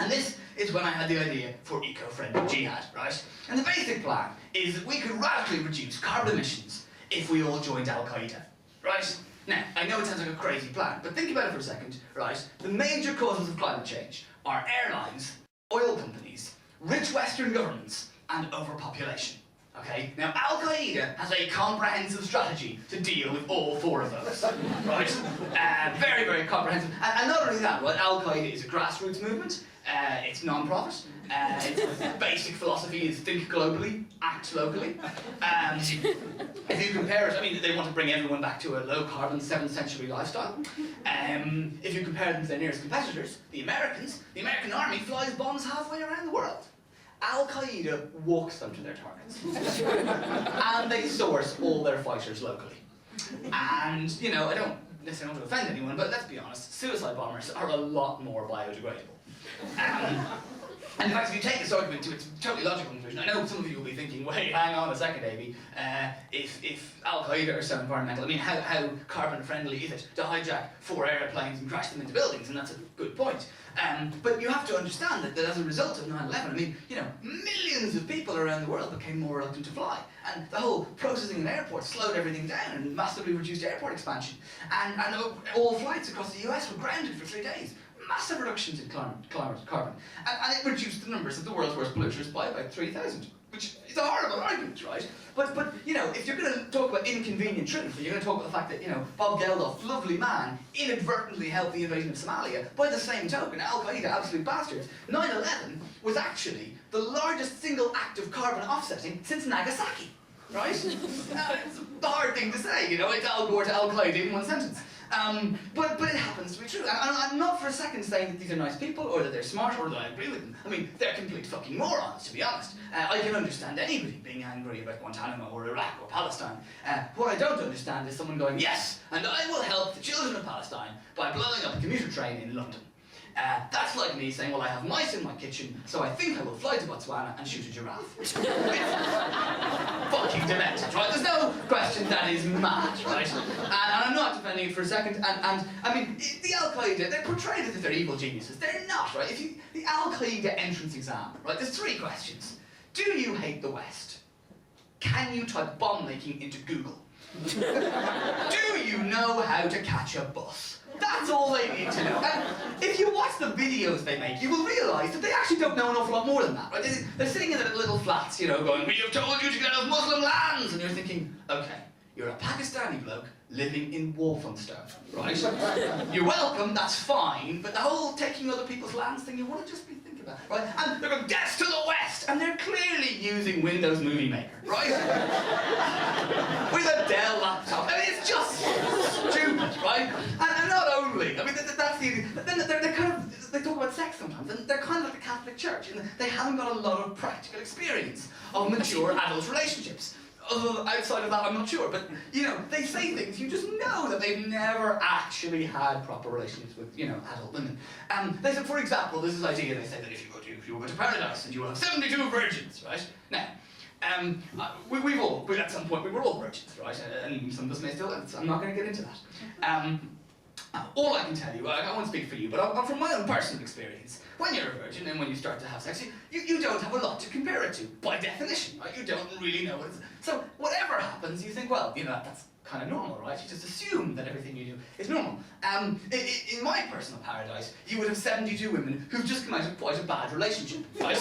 And this is when I had the idea for eco-friendly jihad, right? And the basic plan is that we could radically reduce carbon emissions if we all joined Al-Qaeda, right? Now, I know it sounds like a crazy plan, but think about it for a second, right? The major causes of climate change are airlines, oil companies, rich Western governments, and overpopulation. Okay? Now, Al-Qaeda has a comprehensive strategy to deal with all four of those, right? Very, very comprehensive. And not only that, well, Al-Qaeda is a grassroots movement. It's non-profit. Its basic philosophy is think globally, act locally. If you compare it, I mean, they want to bring everyone back to a low-carbon 7th century lifestyle. If you compare them to their nearest competitors, the Americans, the American army flies bombs halfway around the world. Al-Qaeda walks them to their targets. And they source all their fighters locally. And, you know, I don't necessarily want to offend anyone, but let's be honest, suicide bombers are a lot more biodegradable. And in fact, if you take this argument to its totally logical conclusion, I know some of you will be thinking, wait, hang on a second, Abie, if Al-Qaeda are so environmental, I mean, how carbon friendly is it to hijack 4 airplanes and crash them into buildings? And that's a good point. But you have to understand that as a result of 9/11, I mean, you know, millions of people around the world became more reluctant to fly. And the whole processing in airports slowed everything down and massively reduced airport expansion. And all flights across the US were grounded for 3 days. Massive reductions in carbon. And it reduced the numbers of the world's worst polluters by about 3,000, which is a horrible argument, right? But you know, if you're going to talk about inconvenient truth, you're going to talk about the fact that, you know, Bob Geldof, lovely man, inadvertently helped the invasion of Somalia. By the same token, Al-Qaeda, absolute bastards, 9/11 was actually the largest single act of carbon offsetting since Nagasaki, right? It's a hard thing to say, you know, it's Al Gore to Al-Qaeda in one sentence. But it happens to be true. And I'm not for a second saying that these are nice people, or that they're smart, or that I agree with them. I mean, they're complete fucking morons, to be honest. I can understand anybody being angry about Guantanamo, or Iraq, or Palestine. What I don't understand is someone going, yes, and I will help the children of Palestine by blowing up a commuter train in London. That's like me saying, well, I have mice in my kitchen, so I think I will fly to Botswana and shoot a giraffe. It's fucking demented, right? There's no question that is mad, right? And I'm not defending it for a second, and I mean, the Al-Qaeda, they're portrayed as if they're evil geniuses. They're not, right? The Al-Qaeda entrance exam, right? There's 3 questions. Do you hate the West? Can you type bomb making into Google? Do you know how to catch a bus? That's all they need to know. And if you watch the videos they make, you will realise that they actually don't know an awful lot more than that, right? They're sitting in their little flats, you know, going, we have told you to get off Muslim lands! And you're thinking, okay, you're a Pakistani bloke living in Walthamstow, right? You're welcome, that's fine, but the whole taking other people's lands thing, you want to just be thinking about, right? And they're going, death to the West! And they're clearly using Windows Movie Maker, right? With a Dell laptop. I mean, it's just stupid, right? And not only, I mean, that's the, then they're kind of, they talk about sex sometimes, and they're kind of like the Catholic Church, and they haven't got a lot of practical experience of mature adult relationships. Outside of that, I'm not sure, but, you know, they say things, you just know that they've never actually had proper relationships with, you know, adult women. They said, for example, there's this idea, they say that if you go to paradise, and you will have 72 virgins, right? Now, at some point, we were all virgins, right? And some of us may still, I'm not going to get into that. All I can tell you, I won't speak for you, but from my own personal experience, when you're a virgin and when you start to have sex, you don't have a lot to compare it to, by definition, right? You don't really know what it's... So whatever happens, you think, well, you know, that's kind of normal, right? You just assume that everything you do is normal. In my personal paradise, you would have 72 women who've just come out of quite a bad relationship, right?